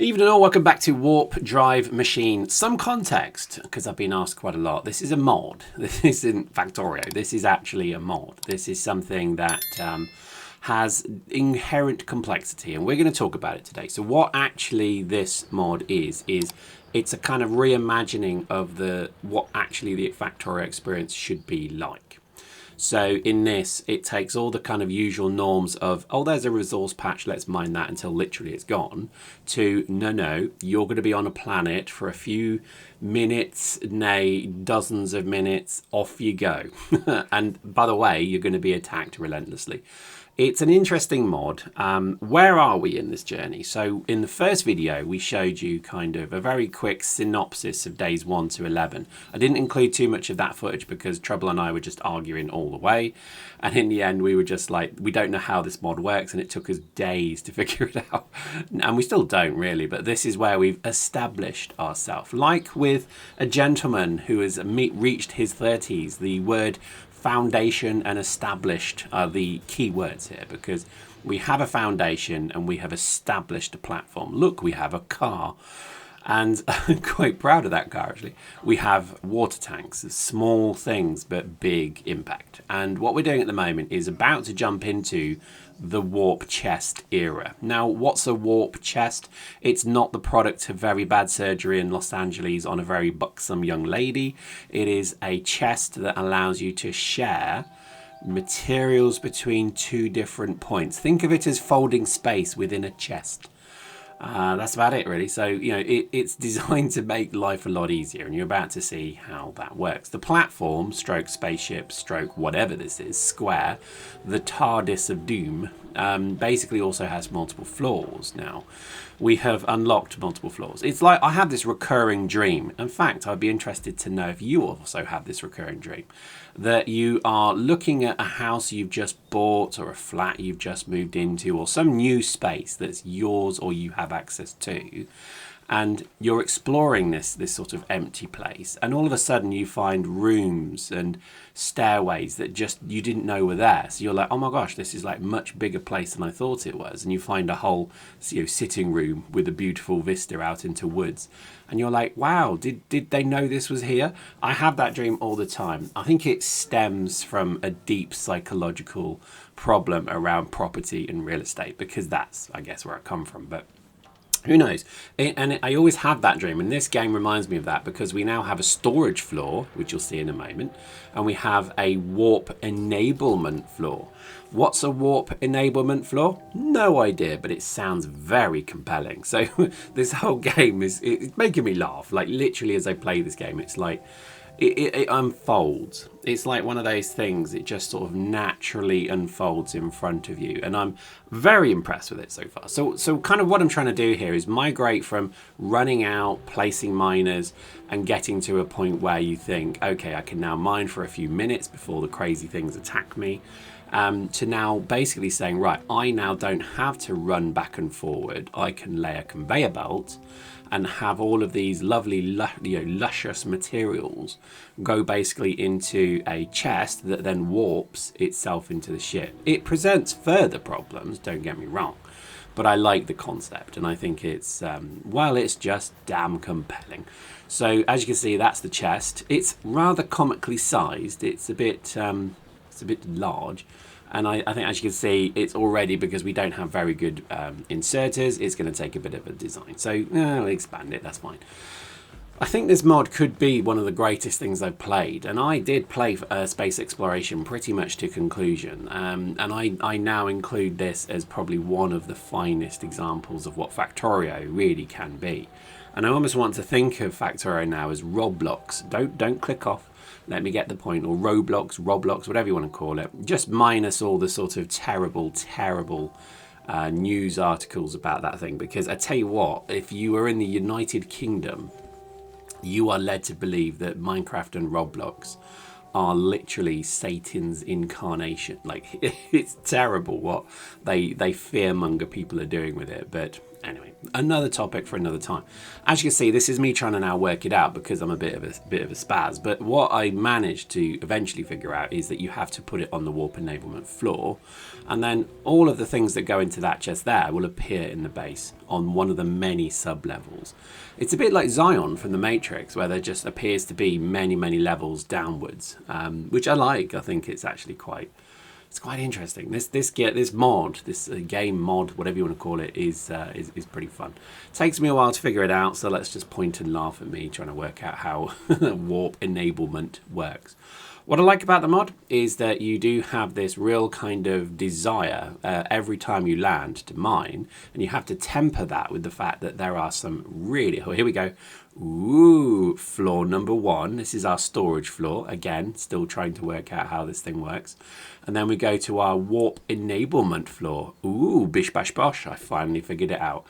Evening all, welcome back to Warp Drive Machine. Some context, because I've been asked quite a lot. This is a mod. This isn't Factorio. This is actually a mod. This is something that has inherent complexity, and we're going to talk about it today. So what actually this mod is it's a kind of reimagining of what actually the Factorio experience should be like. So in this, it takes all the kind of usual norms of, oh, there's a resource patch, let's mine that until literally it's gone, to no, you're going to be on a planet for a few minutes, nay, dozens of minutes, off you go. And by the way, you're going to be attacked relentlessly. It's an interesting mod. Where are we in this journey? So in the first video, we showed you kind of a very quick synopsis of days 1 to 11. I didn't include too much of that footage because Trouble and I were just arguing all the way. And in the end, we were just like, we don't know how this mod works. And it took us days to figure it out. And we still don't really. But this is where we've established ourselves. Like with a gentleman who has reached his 30s, the word foundation and established are the key words here, because we have a foundation and we have established a platform. Look, we have a car, and I'm quite proud of that car actually. We have water tanks, small things but big impact. And what we're doing at the moment is about to jump into the warp chest era. Now, what's a warp chest? It's not the product of very bad surgery in Los Angeles on a very buxom young lady. It is a chest that allows you to share materials between two different points. Think of it as folding space within a chest. That's about it really. So, you know, it's designed to make life a lot easier, and you're about to see how that works. The platform, stroke spaceship, stroke whatever this is, square, the TARDIS of Doom, basically also has multiple floors now. We have unlocked multiple floors. It's like I have this recurring dream. In fact, I'd be interested to know if you also have this recurring dream, that you are looking at a house you've just bought or a flat you've just moved into or some new space that's yours or you have access to, and you're exploring this sort of empty place, and all of a sudden you find rooms and stairways that just you didn't know were there. So you're like, oh my gosh, this is like much bigger place than I thought it was. And you find a whole sitting room with a beautiful vista out into woods, and you're like, wow, did they know this was here? I have that dream all the time. I think it stems from a deep psychological problem around property and real estate, because that's, I guess, where I come from. But who knows? I always have that dream, and this game reminds me of that, because we now have a storage floor, which you'll see in a moment, and we have a warp enablement floor. What's a warp enablement floor? No idea, but it sounds very compelling. So this whole game it's making me laugh. Like literally as I play this game, it's like it unfolds. It's like one of those things, it just sort of naturally unfolds in front of you, and I'm very impressed with it so far. So kind of what I'm trying to do here is migrate from running out, placing miners, and getting to a point where you think, okay, I can now mine for a few minutes before the crazy things attack me, to now basically saying, right, I now don't have to run back and forward. I can lay a conveyor belt and have all of these lovely, luscious materials go basically into a chest that then warps itself into the ship. It presents further problems, don't get me wrong, but I like the concept, and I think it's, well, it's just damn compelling. So as you can see, that's the chest. It's rather comically sized. It's a bit large. And I think, as you can see, it's already, because we don't have very good inserters, it's going to take a bit of a design. So I'll expand it, that's fine. I think this mod could be one of the greatest things I've played. And I did play space exploration pretty much to conclusion. And I now include this as probably one of the finest examples of what Factorio really can be. And I almost want to think of Factorio now as Roblox. Don't click off. Let me get the point. Or Roblox, whatever you want to call it. Just minus all the sort of terrible news articles about that thing. Because I tell you what, if you are in the United Kingdom, you are led to believe that Minecraft and Roblox are literally Satan's incarnation. Like, it's terrible what they fearmonger people are doing with it. But Anyway, another topic for another time. As you can see, this is me trying to now work it out because I'm a bit of a spaz. But what I managed to eventually figure out is that you have to put it on the warp enablement floor, and then all of the things that go into that chest there will appear in the base on one of the many sub-levels. It's a bit like Zion from the Matrix, where there just appears to be many, many levels downwards, which I like. I think it's actually quite interesting. This mod, this game mod, whatever you want to call it, is pretty fun. It takes me a while to figure it out, so let's just point and laugh at me trying to work out how warp enablement works. What I like about the mod is that you do have this real kind of desire every time you land to mine, and you have to temper that with the fact that there are some really, oh, here we go. Ooh, floor number 1. This is our storage floor. Again, still trying to work out how this thing works. And then we go to our warp enablement floor. Ooh, bish bash bosh. I finally figured it out.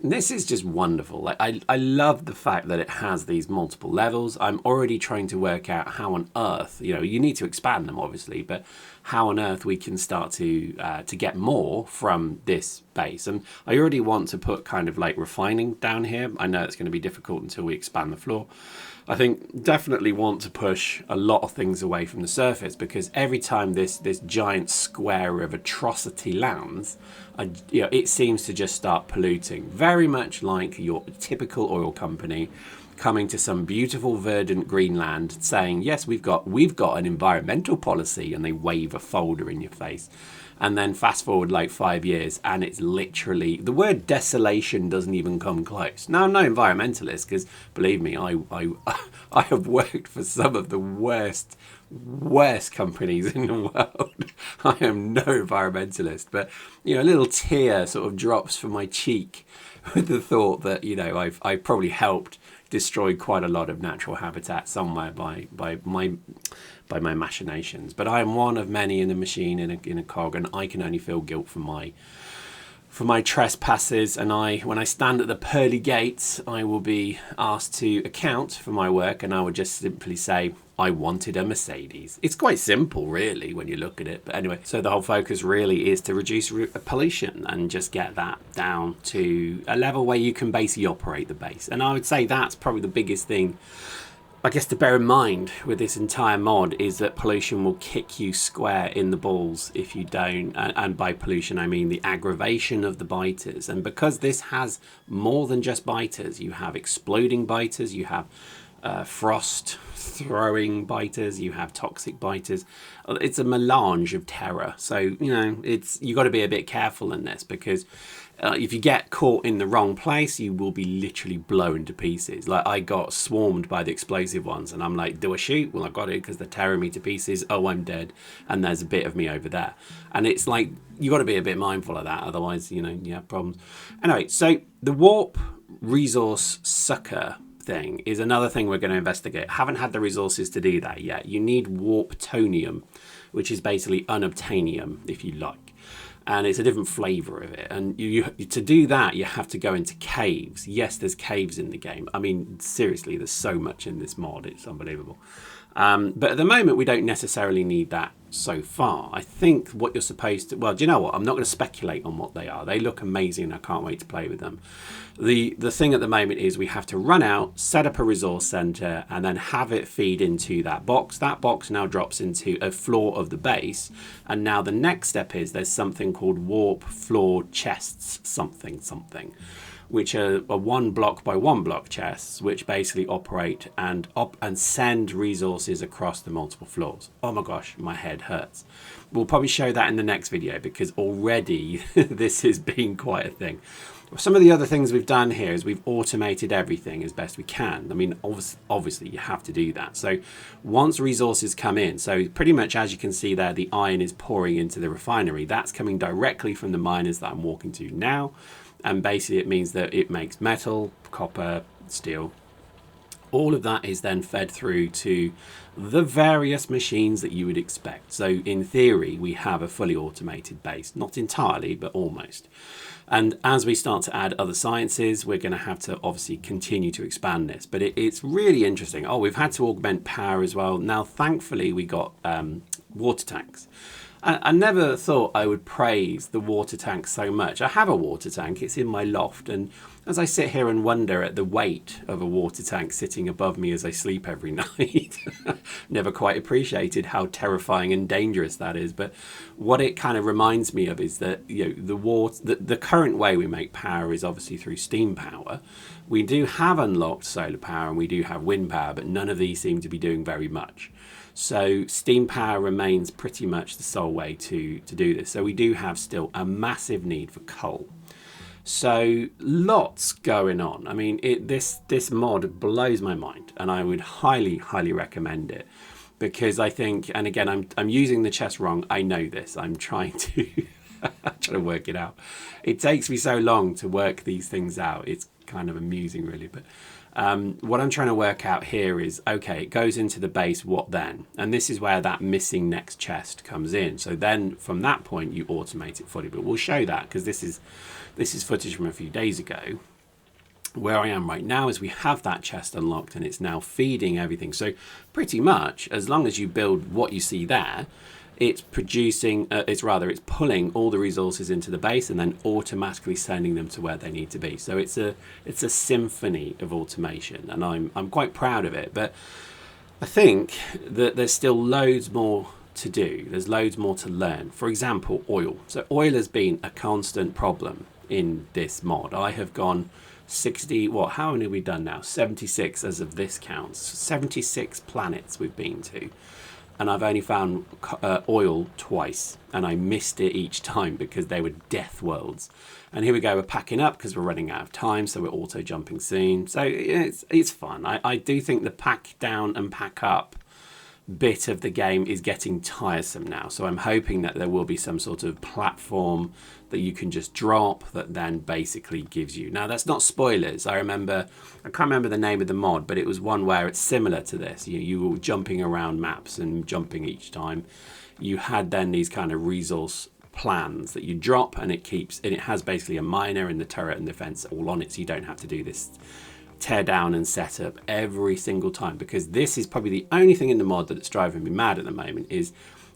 This is just wonderful. Like I love the fact that it has these multiple levels. I'm already trying to work out how on earth, you need to expand them obviously, but how on earth we can start to get more from this base. And I already want to put kind of like refining down here. I know it's going to be difficult until we expand the floor. I think definitely want to push a lot of things away from the surface, because every time this giant square of atrocity lands, it seems to just start polluting. Very much like your typical oil company coming to some beautiful verdant green land saying, yes, we've got an environmental policy, and they wave a folder in your face. And then fast forward like 5 years, and it's literally, the word desolation doesn't even come close. Now, I'm no environmentalist, because believe me, I have worked for some of the worst companies in the world. I am no environmentalist, but a little tear sort of drops from my cheek with the thought that I've probably helped destroy quite a lot of natural habitat somewhere by my machinations. But I am one of many in a machine, in a cog, and I can only feel guilt for my trespasses. And when I stand at the pearly gates, I will be asked to account for my work, and I would just simply say, I wanted a Mercedes. It's quite simple, really, when you look at it. But anyway, so the whole focus really is to reduce pollution and just get that down to a level where you can basically operate the base. And I would say that's probably the biggest thing, I guess, to bear in mind with this entire mod, is that pollution will kick you square in the balls if you don't. And by pollution, I mean the aggravation of the biters. And because this has more than just biters, you have exploding biters, you have frost throwing biters, you have toxic biters. It's a melange of terror. So you got to be a bit careful in this, because if you get caught in the wrong place, you will be literally blown to pieces. Like, I got swarmed by the explosive ones, and I'm like, do I shoot? Well, I got to, because they're tearing me to pieces. Oh, I'm dead, and there's a bit of me over there. And it's like, you got to be a bit mindful of that, otherwise you have problems. Anyway, so the warp resource sucker thing is another thing we're going to investigate. Haven't had the resources to do that yet. You need warptonium, which is basically unobtainium, if you like, and it's a different flavor of it. And to do that, you have to go into caves. Yes, there's caves in the game. I mean, seriously, there's so much in this mod, it's unbelievable. But at the moment, we don't necessarily need that so far. I think what you're supposed to, well, do you know what? I'm not going to speculate on what they are. They look amazing, and I can't wait to play with them. The thing at the moment is we have to run out, set up a resource center, and then have it feed into that box. That box now drops into a floor of the base. And now the next step is there's something called warp floor chests, something, which are 1 block by 1 block chests, which basically operate and send resources across the multiple floors. Oh my gosh, my head hurts. We'll probably show that in the next video, because already this has been quite a thing. Some of the other things we've done here is we've automated everything as best we can. I mean, obviously you have to do that. So once resources come in, so pretty much as you can see there, the iron is pouring into the refinery. That's coming directly from the miners that I'm walking to now. And basically it means that it makes metal, copper, steel. All of that is then fed through to the various machines that you would expect. So in theory, we have a fully automated base. Not entirely, but almost. And as we start to add other sciences, we're going to have to obviously continue to expand this. But it's really interesting. Oh, we've had to augment power as well. Now, thankfully, we got water tanks. I never thought I would praise the water tank so much. I have a water tank, it's in my loft, and as I sit here and wonder at the weight of a water tank sitting above me as I sleep every night, never quite appreciated how terrifying and dangerous that is. But what it kind of reminds me of is that, you know, the current way we make power is obviously through steam power. We do have unlocked solar power and we do have wind power, but none of these seem to be doing very much. So steam power remains pretty much the sole way to do this. So we do have still a massive need for coal. So lots going on. I mean, this mod blows my mind, and I would highly recommend it, because I think, and again, I'm using the chest wrong. I know this. I'm trying to trying to work it out. It takes me so long to work these things out. It's kind of amusing, really, but. What I'm trying to work out here is, okay, it goes into the base, what then? And this is where that missing next chest comes in. So then from that point, you automate it fully. But we'll show that, because this is footage from a few days ago. Where I am right now is we have that chest unlocked and it's now feeding everything. So pretty much, as long as you build what you see there, it's producing, it's pulling all the resources into the base and then automatically sending them to where they need to be. So it's a symphony of automation, and I'm quite proud of it. But I think that there's still loads more to do. There's loads more to learn. For example, oil. So oil has been a constant problem in this mod. I have gone 60, how many have we done now? 76 as of this counts. 76 planets we've been to. And I've only found oil twice, and I missed it each time because they were death worlds. And here we go, we're packing up because we're running out of time, so we're auto jumping soon. So it's fun. I do think the pack down and pack up bit of the game is getting tiresome now. So I'm hoping that there will be some sort of platform that you can just drop that then basically gives you. Now, that's not spoilers. I can't remember the name of the mod, but it was one where it's similar to this. You were jumping around maps and jumping each time. You had then these kind of resource plans that you drop, and it has basically a miner and the turret and the fence all on it, so you don't have to do this tear down and set up every single time, because this is probably the only thing in the mod that's driving me mad at the moment. Is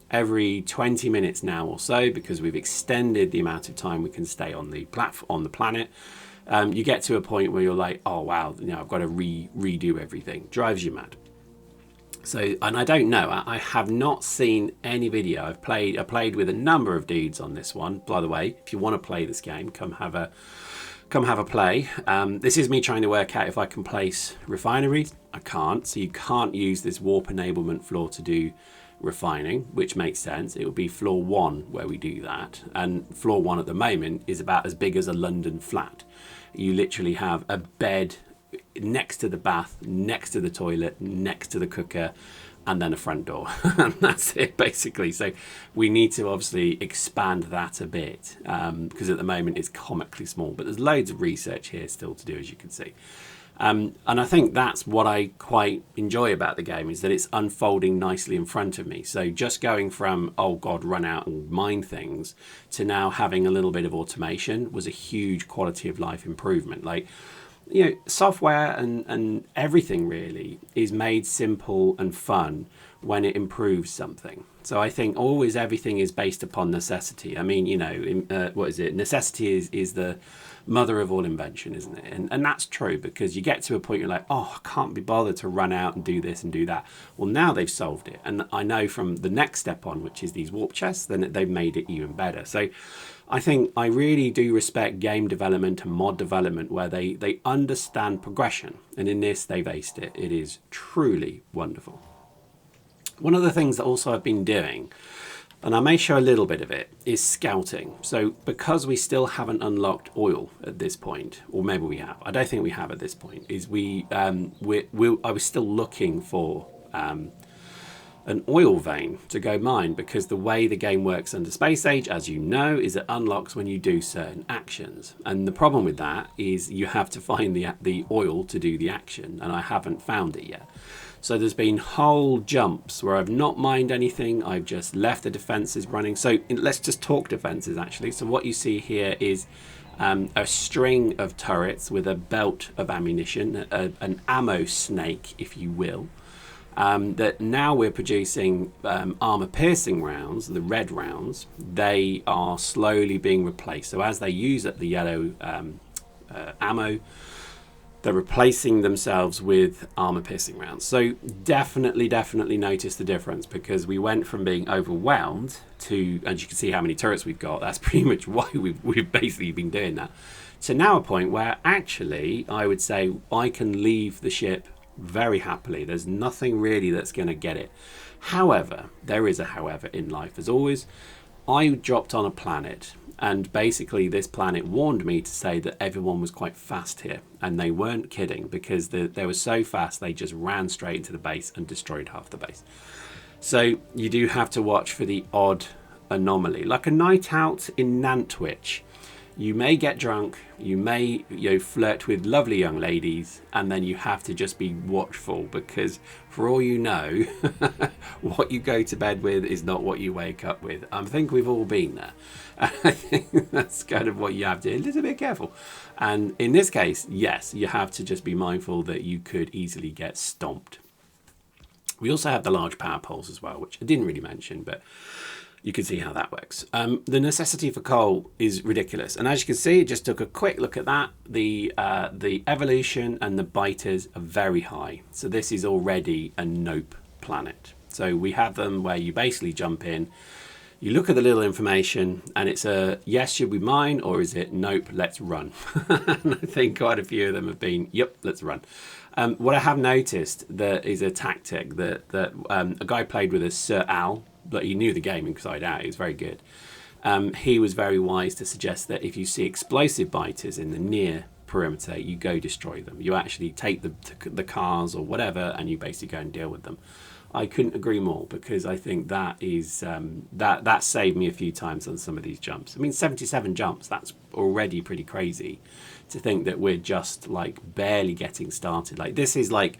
every 20 minutes now or so, because we've extended the amount of time we can stay on the planet, you get to a point where you're like, oh wow, I've got to redo everything. Drives you mad. So, and I don't know, I have not seen any video. I played with a number of dudes on this one. By the way, if you want to play this game, come have a play. This is me trying to work out if I can place refineries. I can't. So you can't use this warp enablement floor to do refining, which makes sense. It will be floor 1 where we do that. And floor 1 at the moment is about as big as a London flat. You literally have a bed next to the bath, next to the toilet, next to the cooker, and then a front door. And that's it, basically. So we need to obviously expand that a bit, because at the moment it's comically small. But there's loads of research here still to do, as you can see. And I think that's what I quite enjoy about the game, is that it's unfolding nicely in front of me. So just going from, oh God, run out and mine things, to now having a little bit of automation was a huge quality of life improvement. Like, software and everything really is made simple and fun when it improves something. So I think always everything is based upon necessity. I mean, what is it? Necessity is the mother of all invention, isn't it? And that's true, because you get to a point you're like, oh, I can't be bothered to run out and do this and do that. Well, now they've solved it. And I know from the next step on, which is these warp chests, then they've made it even better. So I think I really do respect game development and mod development where they understand progression. And in this, they've aced it. It is truly wonderful. One of the things that also I've been doing, and I may show a little bit of it, is scouting. So because we still haven't unlocked oil at this point, or maybe we have, I don't think we have at this point, is I was still looking for an oil vein to go mine, because the way the game works under Space Age, as you know, is it unlocks when you do certain actions. And the problem with that is you have to find the oil to do the action, and I haven't found it yet. So there's been whole jumps where I've not mined anything, I've just left the defenses running. So let's just talk defenses actually. So what you see here is a string of turrets with a belt of ammunition, an ammo snake, if you will. that now we're producing armor-piercing rounds, the red rounds. They are slowly being replaced. So as they use up the yellow ammo, they're replacing themselves with armor-piercing rounds. So definitely notice the difference, because we went from being overwhelmed to, as you can see how many turrets we've got, that's pretty much why we've basically been doing that, to now a point where actually I would say I can leave the ship very happily. There's nothing really that's going to get it. However, there is a however in life, as always. I dropped on a planet, and basically this planet warned me to say that everyone was quite fast here, and they weren't kidding, because they were so fast they just ran straight into the base and destroyed half the base. So you do have to watch for the odd anomaly, like a night out in Nantwich. You may get drunk, you may flirt with lovely young ladies, and then you have to just be watchful, because for all you know, what you go to bed with is not what you wake up with. I think we've all been there. I think that's kind of what you have to be a little bit careful. And in this case, yes, you have to just be mindful that you could easily get stomped. We also have the large power poles as well, which I didn't really mention, but you can see how that works. The necessity for coal is ridiculous. And as you can see, just took a quick look at that. The evolution and the biters are very high. So this is already a nope planet. So we have them where you basically jump in, you look at the little information, and it's a yes, should we mine, or is it nope, let's run? And I think quite a few of them have been, yep, let's run. What I have noticed that is a tactic that a guy played with us, Sir Al, but he knew the game inside out. He was very good. He was very wise to suggest that if you see explosive biters in the near perimeter, you go destroy them. You actually take the cars or whatever, and you basically go and deal with them. I couldn't agree more, because I think that is that saved me a few times on some of these jumps. I mean, 77 jumps, that's already pretty crazy to think that we're just like barely getting started. Like this is like,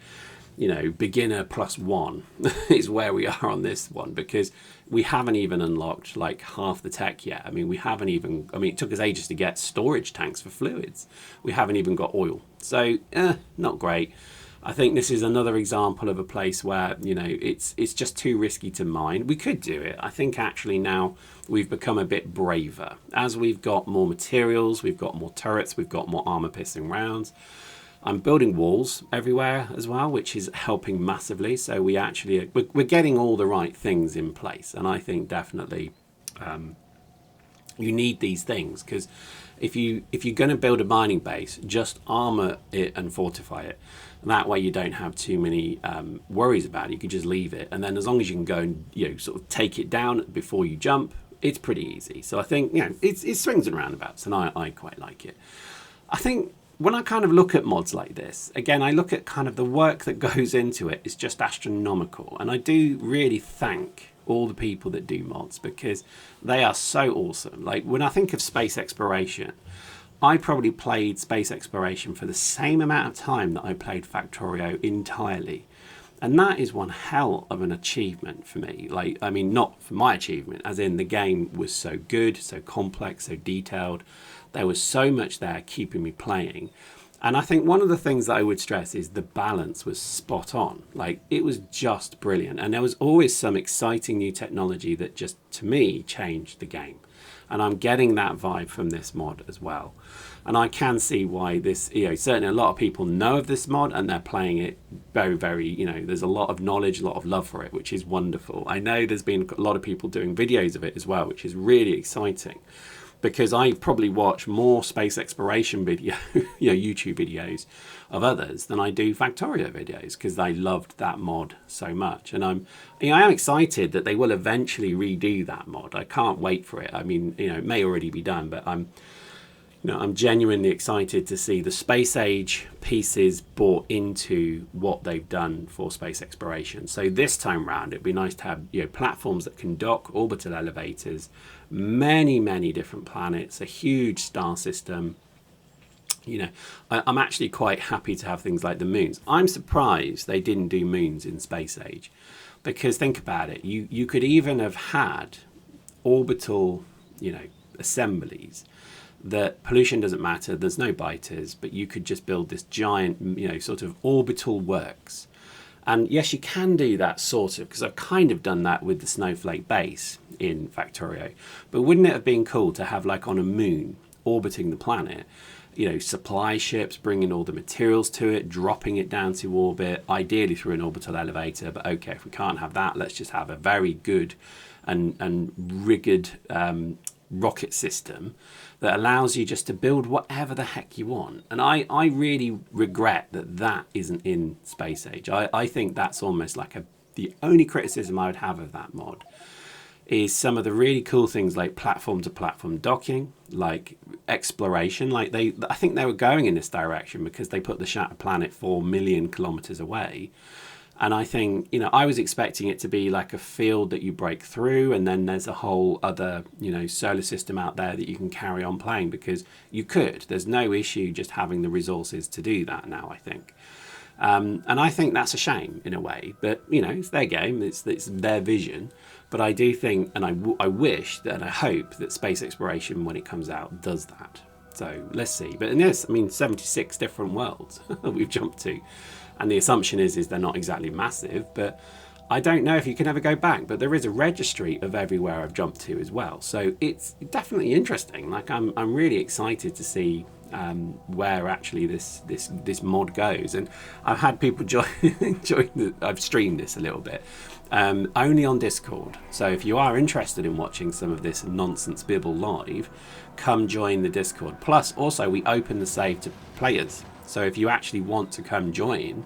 beginner +1 is where we are on this one, because we haven't even unlocked like half the tech yet. I mean, it took us ages to get storage tanks for fluids. We haven't even got oil. So, not great. I think this is another example of a place where, it's just too risky to mine. We could do it. I think actually now we've become a bit braver. As we've got more materials, we've got more turrets, we've got more armor-piercing rounds. I'm building walls everywhere as well, which is helping massively. So we're getting all the right things in place. And I think definitely you need these things, because if you're going to build a mining base, just armor it and fortify it. That way you don't have too many worries about it. You can just leave it. And then as long as you can go and sort of take it down before you jump, it's pretty easy. So I think it swings and roundabouts, and I quite like it. I think when I kind of look at mods like this, again, I look at kind of the work that goes into it is just astronomical. And I do really thank all the people that do mods, because they are so awesome. Like when I think of space exploration, I probably played space exploration for the same amount of time that I played Factorio entirely. And that is one hell of an achievement for me. Like, I mean, not for my achievement, as in the game was so good, so complex, so detailed. There was so much there keeping me playing. And I think one of the things that I would stress is the balance was spot on. Like, it was just brilliant. And there was always some exciting new technology that just, to me, changed the game. And I'm getting that vibe from this mod as well. And I can see why this, certainly a lot of people know of this mod and they're playing it very, very, there's a lot of knowledge, a lot of love for it, which is wonderful. I know there's been a lot of people doing videos of it as well, which is really exciting, because I probably watch more space exploration video, YouTube videos of others than I do Factorio videos, because I loved that mod so much. And I am excited that they will eventually redo that mod. I can't wait for it. I mean, it may already be done, but I'm genuinely excited to see the space age pieces brought into what they've done for space exploration. So this time round, it'd be nice to have platforms that can dock, orbital elevators, many different planets, a huge star system. I'm actually quite happy to have things like the moons. I'm surprised they didn't do moons in space age, because think about it. You could even have had orbital, assemblies. That pollution doesn't matter, there's no biters, but you could just build this giant, sort of orbital works. And yes, you can do that sort of, because I've kind of done that with the snowflake base in Factorio. But wouldn't it have been cool to have, like on a moon orbiting the planet, you know, supply ships bringing all the materials to it, dropping it down to orbit, ideally through an orbital elevator. But okay, if we can't have that, let's just have a very good and rigged rocket system that allows you just to build whatever the heck you want. And I really regret that that isn't in Space Age. I think that's almost like the only criticism I would have of that mod is some of the really cool things like platform to platform docking, like exploration. Like I think they were going in this direction because they put the shattered planet 4 million kilometers away. And I think, you know, I was expecting it to be like a field that you break through, and then there's a whole other, you know, solar system out there that you can carry on playing, because you could. There's no issue just having the resources to do that now, I think. And I think that's a shame in a way, but, you know, it's their game, it's their vision. But I do think, and I wish and I hope that space exploration, when it comes out, does that. So let's see. But in this, I mean, 76 different worlds we've jumped to. And the assumption is they're not exactly massive, but I don't know if you can ever go back. But there is a registry of everywhere I've jumped to as well. So it's definitely interesting. Like I'm really excited to see where actually this mod goes. And I've had people join I've streamed this a little bit, only on Discord. So if you are interested in watching some of this nonsense bibble live, come join the Discord. Plus, also, we open the save to players. So if you actually want to come join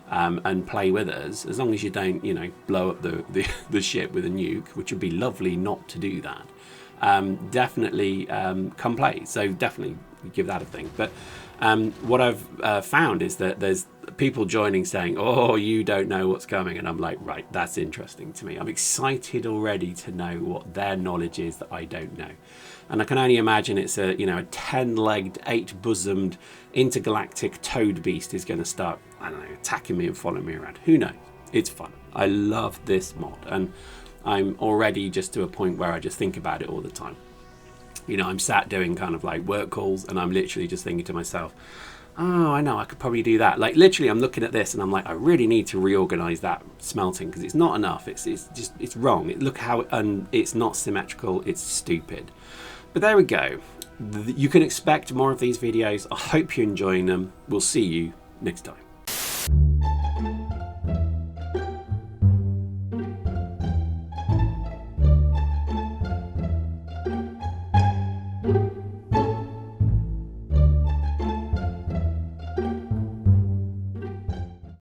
and play with us, as long as you don't, you know, blow up the ship with a nuke, which would be lovely not to do that, definitely come play. So definitely give that a thing. But what I've found is that there's people joining saying, oh, you don't know what's coming. And I'm like, right, that's interesting to me. I'm excited already to know what their knowledge is that I don't know. And I can only imagine it's a 10-legged, 8-bosomed, intergalactic toad beast is going to start, I don't know, attacking me and following me around. Who knows? It's fun. I love this mod. And I'm already just to a point where I just think about it all the time. You know, I'm sat doing kind of like work calls, and I'm literally just thinking to myself, oh, I know, I could probably do that. Like literally I'm looking at this and I'm like, I really need to reorganize that smelting, because it's not enough. It's wrong. Look how it's not symmetrical. It's stupid. But there we go. You can expect more of these videos. I hope you're enjoying them. We'll see you next time.